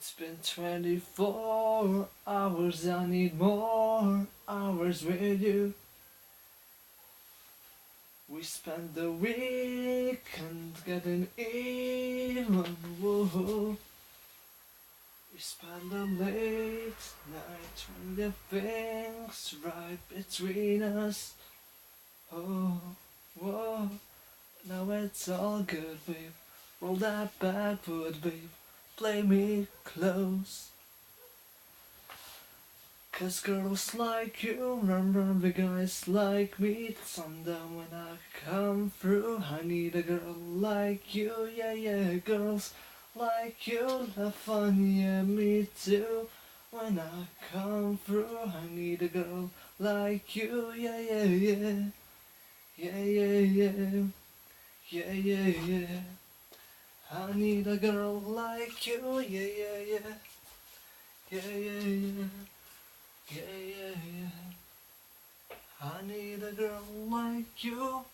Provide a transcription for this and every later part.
It's been 24 hours, I need more hours with you. We spent the weekend getting even, whoa. We spent the late night trying to get things right between us. Oh, whoa, now it's all good, babe. Roll that backward, babe. Play me close. 'Cause girls like you run with guys like me. Sundown when I come through, I need a girl like you, yeah, yeah. Girls like you love fun, yeah, me too. When I come through, I need a girl like you, yeah, yeah, yeah. Yeah, yeah, yeah. Yeah, yeah, yeah. I need a girl like you, yeah, yeah, yeah. Yeah, yeah, yeah. Yeah, yeah, yeah. I need a girl like you.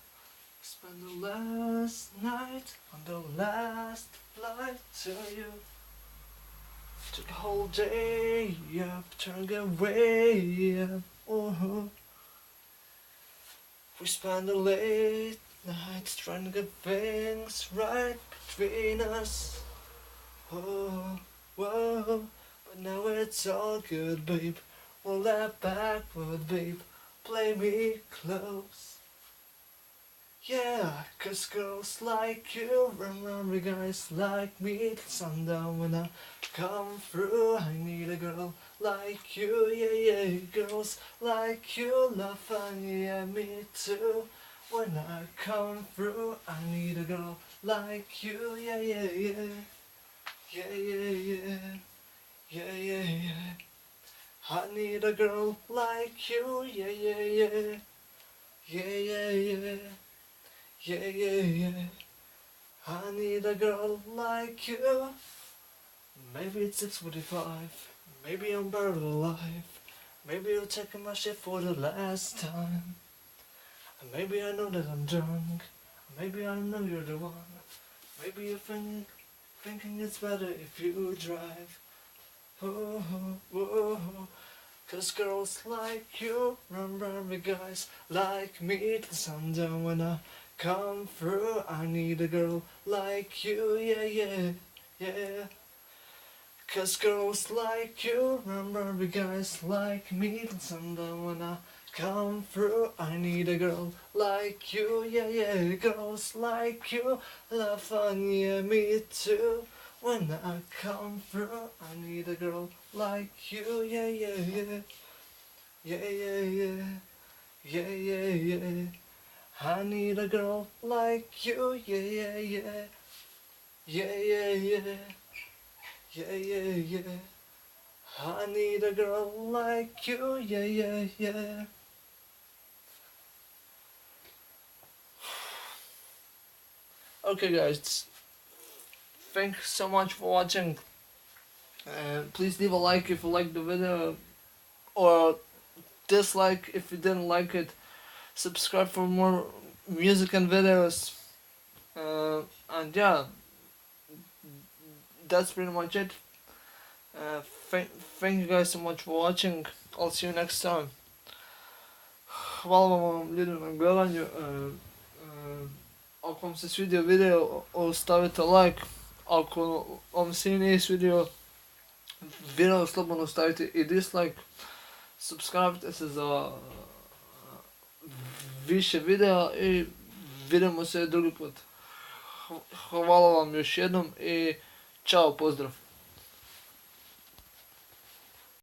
Spend the last night on the last flight to you. Took the whole day up, turned away up. Oh, we spent the late nights trying to get things right between us. Oh, whoa, but now it's all good, babe. Roll that backward, babe. Play me close. Yeah, 'cause girls like you run with guys like me. Till sundown when I come through, I need a girl like you, yeah, yeah. Girls like you love fun, yeah, me too. When I come through, I need a girl like you, yeah, yeah, yeah. Yeah, yeah, yeah. Yeah, yeah, yeah. I need a girl like you, yeah, yeah, yeah. Yeah, yeah, yeah. Yeah, yeah, yeah. I need a girl like you. Maybe it's 6:45. Maybe I'm buried alive. Maybe you're taking my shit for the last time. And maybe I know that I'm drunk. Maybe I know you're the one. Maybe you're thinking it's better if you drive. Oh, oh, oh, oh. 'Cause girls like you run with guys like me till sundown when I come through. I need a girl like you, yeah, yeah, yeah. 'Cause girls like you run with guys like me till sundown when I come through. I need a girl like you, yeah, yeah. Girls like you love fun, yeah, me too. When I come through, I need a girl like you, yeah, yeah, yeah. Yeah, yeah, yeah. Yeah, yeah, yeah. I need a girl like you, yeah, yeah, yeah. Yeah, yeah, yeah. Yeah, yeah, yeah. I need a girl like you, yeah, yeah, yeah. Okay, guys. Thanks so much for watching. Please leave a like if you liked the video, or dislike if you didn't like it. Subscribe for more music and videos. And yeah, that's pretty much it. Thank you guys so much for watching. I'll see you next time. Hvala vam ljudi na gledanju. Ako vam se svidio video, ostavite like. Ako vam se nije svidio video, slobodno stavite i dislike. Subscribe se za više videa i vidimo se drugi put. Hvala vam još jednom i čao, pozdrav.